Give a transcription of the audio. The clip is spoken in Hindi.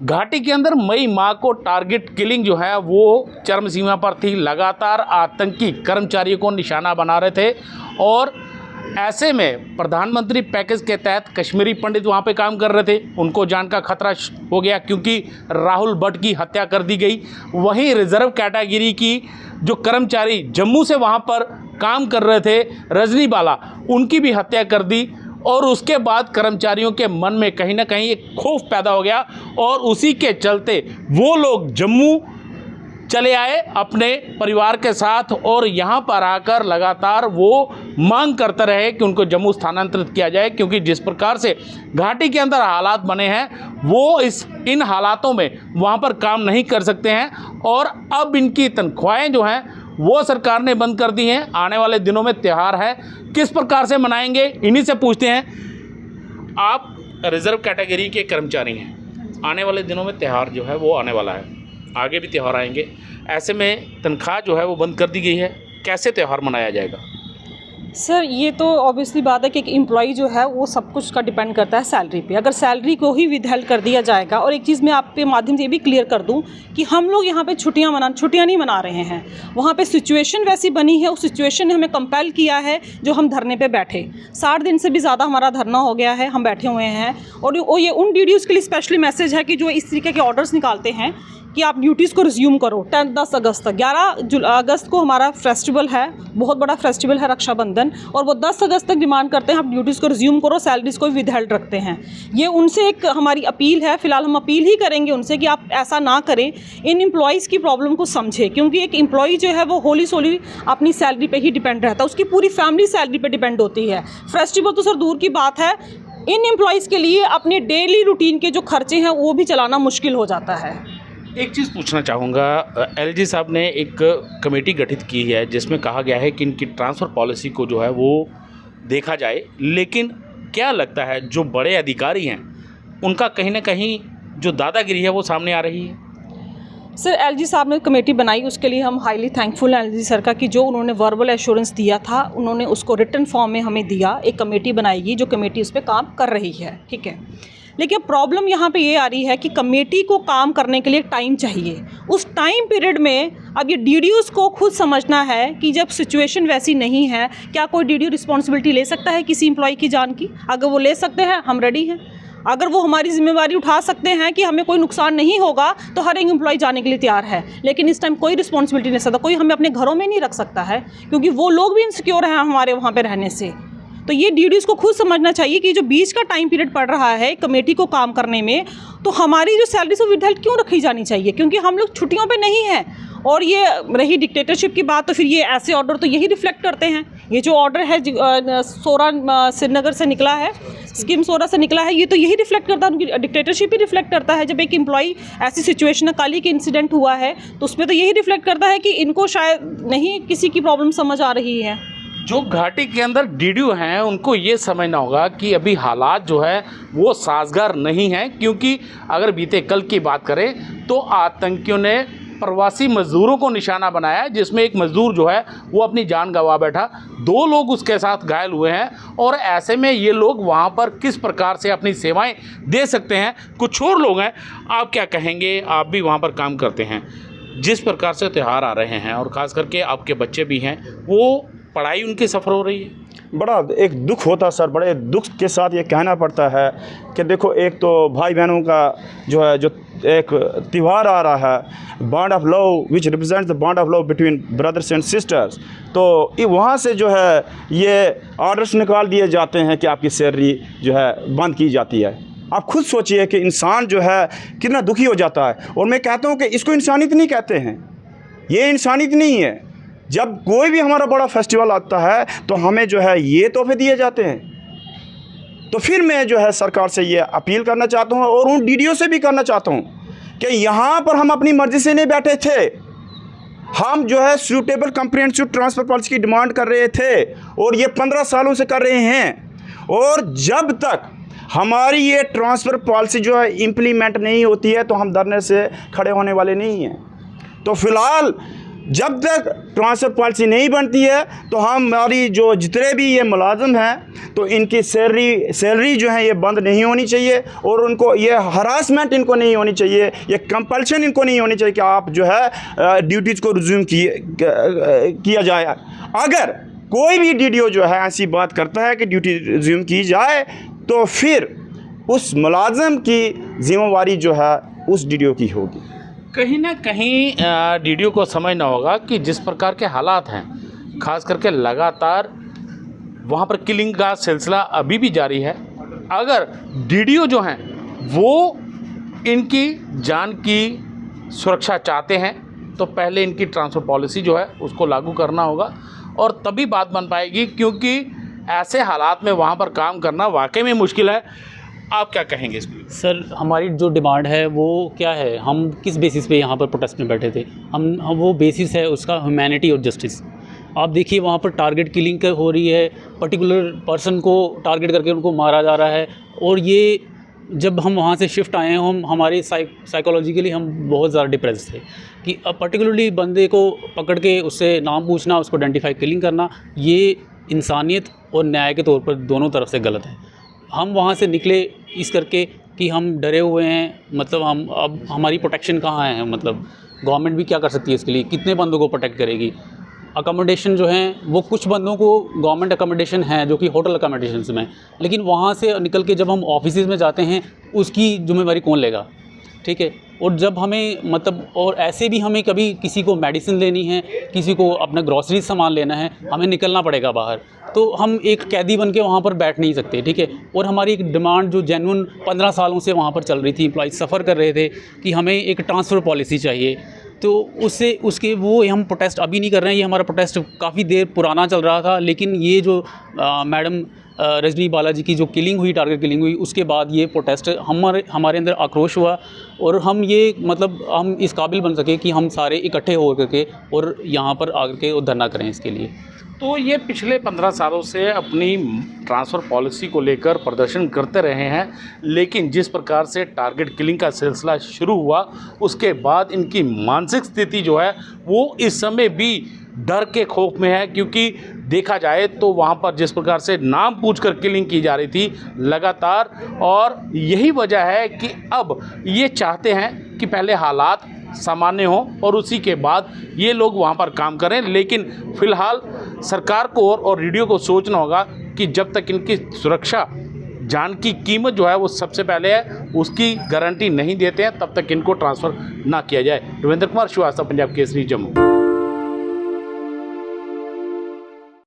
घाटी के अंदर मई माह को टारगेट किलिंग जो है वो चरम सीमा पर थी। लगातार आतंकी कर्मचारियों को निशाना बना रहे थे और ऐसे में प्रधानमंत्री पैकेज के तहत कश्मीरी पंडित वहाँ पे काम कर रहे थे। उनको जान का खतरा हो गया क्योंकि राहुल भट्ट की हत्या कर दी गई। वहीं रिजर्व कैटेगरी की जो कर्मचारी जम्मू से वहाँ पर काम कर रहे थे, रजनी बाला, उनकी भी हत्या कर दी। और उसके बाद कर्मचारियों के मन में कहीं ना कहीं एक खौफ पैदा हो गया और उसी के चलते वो लोग जम्मू चले आए अपने परिवार के साथ और यहाँ पर आकर लगातार वो मांग करते रहे कि उनको जम्मू स्थानांतरित किया जाए, क्योंकि जिस प्रकार से घाटी के अंदर हालात बने हैं वो इन हालातों में वहाँ पर काम नहीं कर सकते हैं। और अब इनकी तनख्वाहें जो हैं वो सरकार ने बंद कर दी हैं। आने वाले दिनों में त्यौहार है, किस प्रकार से मनाएंगे, इन्हीं से पूछते हैं। आप रिजर्व कैटेगरी के कर्मचारी हैं, आने वाले दिनों में त्यौहार जो है वो आने वाला है, आगे भी त्यौहार आएंगे, ऐसे में तनख्वाह जो है वो बंद कर दी गई है, कैसे त्यौहार मनाया जाएगा? सर ये तो ऑब्वियसली बात है कि एक एम्प्लॉई जो है वो सब कुछ का डिपेंड करता है सैलरी पे। अगर सैलरी को ही विदहेल्ड कर दिया जाएगा, और एक चीज़ मैं आप पे माध्यम से ये भी क्लियर कर दूं कि हम लोग यहाँ पे छुट्टियाँ नहीं मना रहे हैं। वहाँ पे सिचुएशन वैसी बनी है, उस सिचुएशन ने हमें कंपेल किया है जो हम धरने पे बैठे। 60 दिन से भी ज़्यादा हमारा धरना हो गया है, हम बैठे हुए हैं। और ये उन DDOs के लिए स्पेशली मैसेज है कि जो इस तरीके के ऑर्डर्स निकालते हैं कि आप ड्यूटीज़ को रिज्यूम करो 10 अगस्त तक। 11 अगस्त को हमारा फेस्टिवल है, बहुत बड़ा फेस्टिवल है रक्षाबंधन, और वो 10 अगस्त तक डिमांड करते हैं आप ड्यूटीज़ को रिज्यूम करो, सैलरीज़ को विदहेल्ड रखते हैं। ये उनसे एक हमारी अपील है। फिलहाल हम अपील ही करेंगे उनसे कि आप ऐसा ना करें, इन एम्प्लॉयज़ की प्रॉब्लम को समझें, क्योंकि एक एम्प्लॉई जो है वो होली सोली अपनी सैलरी पर ही डिपेंड रहता है, उसकी पूरी फैमिली सैलरी पर डिपेंड होती है। फेस्टिवल तो सर दूर की बात है, इन एम्प्लॉयज़ के लिए अपने डेली रूटीन के जो खर्चे हैं वो भी चलाना मुश्किल हो जाता है। एक चीज़ पूछना चाहूँगा, LG साहब ने एक कमेटी गठित की है जिसमें कहा गया है कि इनकी ट्रांसफ़र पॉलिसी को जो है वो देखा जाए, लेकिन क्या लगता है जो बड़े अधिकारी हैं उनका कहीं ना कहीं जो दादागिरी है वो सामने आ रही है? सर LG साहब ने कमेटी बनाई, उसके लिए हम हाईली थैंकफुल हैं LG सर का कि जो उन्होंने वर्बल एश्योरेंस दिया था उन्होंने उसको रिटन फॉर्म में हमें दिया। एक कमेटी बनाएगी जो कमेटी उस पर काम कर रही है, ठीक है। लेकिन प्रॉब्लम यहाँ पे ये आ रही है कि कमेटी को काम करने के लिए टाइम चाहिए। उस टाइम पीरियड में अब ये DDOs को खुद समझना है कि जब सिचुएशन वैसी नहीं है, क्या कोई DDO रिस्पॉन्सिबिलिटी ले सकता है किसी एम्प्लॉय की जान की? अगर वो ले सकते हैं हम रेडी हैं। अगर वो हमारी जिम्मेवारी उठा सकते हैं कि हमें कोई नुकसान नहीं होगा तो हर एक एम्प्लॉय जाने के लिए तैयार है। लेकिन इस टाइम कोई रिस्पॉन्सिबिलिटी नहीं सकता, कोई हमें अपने घरों में नहीं रख सकता है, क्योंकि वो लोग भी इनसिक्योर हैं हमारे वहाँ पर रहने से। तो ये DDOs को खुद समझना चाहिए कि जो बीच का टाइम पीरियड पड़ रहा है कमेटी को काम करने में, तो हमारी जो सैलरी से विदहेल्ड क्यों रखी जानी चाहिए, क्योंकि हम लोग छुट्टियों पे नहीं हैं। और ये रही डिक्टेटरशिप की बात, तो फिर ये ऐसे ऑर्डर तो यही रिफ्लेक्ट करते हैं। ये जो ऑर्डर है सोरा श्रीनगर से निकला है, स्कीम सोरा से निकला है, ये तो यही रिफ्लेक्ट करता है, उनकी डिक्टेटरशिप ही रिफ्लेक्ट करता है। जब एक एम्प्लॉई ऐसी सिचुएशन काली के इंसिडेंट हुआ है तो उसमें तो यही रिफ्लेक्ट करता है कि इनको शायद नहीं किसी की प्रॉब्लम समझ आ रही है। जो घाटी के अंदर DDO हैं उनको ये समझना होगा कि अभी हालात जो है वो साजगार नहीं हैं, क्योंकि अगर बीते कल की बात करें तो आतंकियों ने प्रवासी मज़दूरों को निशाना बनाया है, जिसमें एक मज़दूर जो है वो अपनी जान गंवा बैठा, 2 लोग उसके साथ घायल हुए हैं। और ऐसे में ये लोग वहाँ पर किस प्रकार से अपनी सेवाएं दे सकते हैं? कुछ और लोग हैं, आप क्या कहेंगे? आप भी वहाँ पर काम करते हैं, जिस प्रकार से त्यौहार आ रहे हैं और ख़ास करके आपके बच्चे भी हैं, वो पढ़ाई उनकी सफ़र हो रही है, बड़ा एक दुख होता सर। बड़े दुख के साथ ये कहना पड़ता है कि देखो, एक तो भाई बहनों का जो है जो एक त्यौहार आ रहा है, bond of love which represents the bond of love between brothers and sisters, तो वहाँ से जो है ये ऑर्डर्स निकाल दिए जाते हैं कि आपकी सैलरी जो है बंद की जाती है। आप खुद सोचिए कि इंसान जो है कितना दुखी हो जाता है। और मैं कहता हूँ कि इसको इंसानियत नहीं कहते हैं, ये इंसानियत नहीं है। जब कोई भी हमारा बड़ा फेस्टिवल आता है तो हमें जो है ये तोहफे दिए जाते हैं। तो फिर मैं जो है सरकार से ये अपील करना चाहता हूँ और उन DDO से भी करना चाहता हूँ कि यहाँ पर हम अपनी मर्ज़ी से नहीं बैठे थे, हम जो है सूटेबल कम्प्रिहेंसिव ट्रांसफ़र पॉलिसी की डिमांड कर रहे थे और ये 15 सालों से कर रहे हैं। और जब तक हमारी ये ट्रांसफ़र पॉलिसी जो है इम्प्लीमेंट नहीं होती है तो हम धरने से खड़े होने वाले नहीं हैं। तो फ़िलहाल जब तक ट्रांसफ़र पॉलिसी नहीं बनती है तो हमारी जो जितने भी ये मुलाजिम हैं तो इनकी सैलरी जो है ये बंद नहीं होनी चाहिए, और उनको ये हरासमेंट इनको नहीं होनी चाहिए, ये कंपल्शन इनको नहीं होनी चाहिए कि आप जो है ड्यूटीज़ को रिज्यूम किया जाए। अगर कोई भी DDO जो है ऐसी बात करता है कि ड्यूटी रिज्यूम की जाए तो फिर उस मुलाजिम की जिम्मेवारी जो है उस DDO की होगी। कहीं ना कहीं DDO को समझना होगा कि जिस प्रकार के हालात हैं, खास करके लगातार वहाँ पर किलिंग का सिलसिला अभी भी जारी है। अगर DDO जो हैं वो इनकी जान की सुरक्षा चाहते हैं तो पहले इनकी ट्रांसफ़र पॉलिसी जो है उसको लागू करना होगा और तभी बात बन पाएगी, क्योंकि ऐसे हालात में वहाँ पर काम करना वाकई में मुश्किल है। आप क्या कहेंगे इसके लिए? सर, हमारी जो डिमांड है वो क्या है, हम किस बेसिस पे यहाँ पर प्रोटेस्ट में बैठे थे? हम वो बेसिस है उसका ह्यूमैनिटी और जस्टिस। आप देखिए वहाँ पर टारगेट किलिंग हो रही है, पर्टिकुलर पर्सन को टारगेट करके उनको मारा जा रहा है। और ये जब हम वहाँ से शिफ्ट आए हैं हम हमारे साइकोलॉजिकली हम बहुत ज़्यादा डिप्रेस थे कि अब पर्टिकुलरली बंदे को पकड़ के उससे नाम पूछना, उसको आइडेंटिफाई किलिंग करना, ये इंसानियत और न्याय के तौर पर दोनों तरफ से गलत है। हम वहाँ से निकले इस करके कि हम डरे हुए हैं, मतलब हम अब हमारी प्रोटेक्शन कहाँ है, मतलब गवर्नमेंट भी क्या कर सकती है इसके लिए, कितने बंदों को प्रोटेक्ट करेगी। अकोमोडेशन जो हैं वो कुछ बंदों को गवर्नमेंट अकोमोडेशन है जो कि होटल अकोमोडेशन में, लेकिन वहाँ से निकल के जब हम ऑफिस में जाते हैं उसकी जिम्मेवारी कौन लेगा? ठीक है। और जब हमें मतलब और ऐसे भी हमें कभी किसी को मेडिसिन लेनी है, किसी को अपना ग्रॉसरी सामान लेना है, हमें निकलना पड़ेगा बाहर, तो हम एक कैदी बन के वहाँ पर बैठ नहीं सकते। ठीक है। और हमारी एक डिमांड जो जेन्युइन 15 सालों से वहाँ पर चल रही थी, एम्प्लॉइज सफ़र कर रहे थे कि हमें एक ट्रांसफ़र पॉलिसी चाहिए, तो उसके वो हम प्रोटेस्ट अभी नहीं कर रहे हैं। ये हमारा प्रोटेस्ट काफ़ी देर पुराना चल रहा था, लेकिन ये जो मैडम रजनी बालाजी की जो किलिंग हुई, टारगेट किलिंग हुई, उसके बाद ये प्रोटेस्ट हमारे अंदर आक्रोश हुआ और हम ये मतलब हम इस काबिल बन सके कि हम सारे इकट्ठे हो करके और यहाँ पर आकर के धरना करें इसके लिए। तो ये पिछले 15 सालों से अपनी ट्रांसफ़र पॉलिसी को लेकर प्रदर्शन करते रहे हैं, लेकिन जिस प्रकार से टारगेट किलिंग का सिलसिला शुरू हुआ उसके बाद इनकी मानसिक स्थिति जो है वो इस समय भी डर के खौफ में है, क्योंकि देखा जाए तो वहाँ पर जिस प्रकार से नाम पूछकर किलिंग की जा रही थी लगातार, और यही वजह है कि अब ये चाहते हैं कि पहले हालात सामान्य हो और उसी के बाद ये लोग वहाँ पर काम करें। लेकिन फ़िलहाल सरकार को और DDO को सोचना होगा कि जब तक इनकी सुरक्षा, जान की कीमत जो है वो सबसे पहले है, उसकी गारंटी नहीं देते हैं तब तक इनको ट्रांसफ़र ना किया जाए। रविंद्र कुमार श्रीवास्तव, पंजाब केसरी, जम्मू।